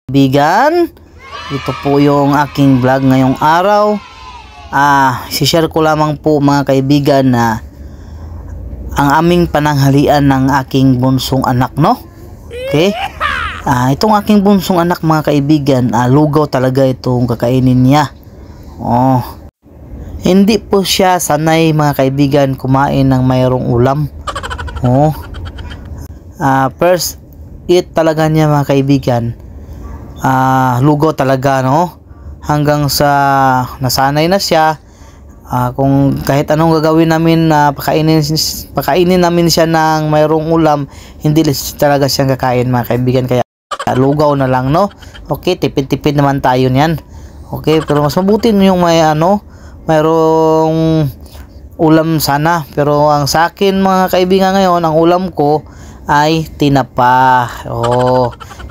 Kaibigan, ito po yung aking vlog ngayong araw. Si-share ko lamang po mga kaibigan na ang aming pananghalian ng aking bunsong anak, no? Okay? Itong aking bunsong anak mga kaibigan, lugaw talaga itong kakainin niya. Hindi po siya sanay mga kaibigan kumain ng mayroong ulam. First eat talaga niya mga kaibigan, lugaw talaga, no? Hanggang sa nasanay na siya, kung kahit anong gagawin namin na pakainin namin siya ng mayroong ulam, hindi talaga siyang kakain mga kaibigan, kaya lugaw na lang, no? Okay, tipid-tipid naman tayo niyan. Okay, pero mas mabuti yung mayroong ulam sana. Pero ang sa akin mga kaibigan ngayon, ang ulam ko ay tinapa.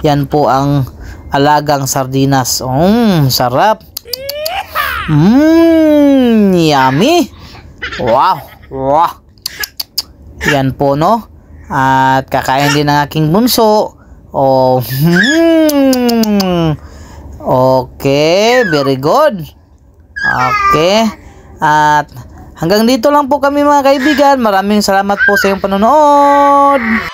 Yan po ang alagang sardinas. Sarap. Yummy. Wow. Yan po, no? At kakain din ng aking bunso. Okay, very good. Okay. At hanggang dito lang po kami mga kaibigan. Maraming salamat po sa iyong panonood.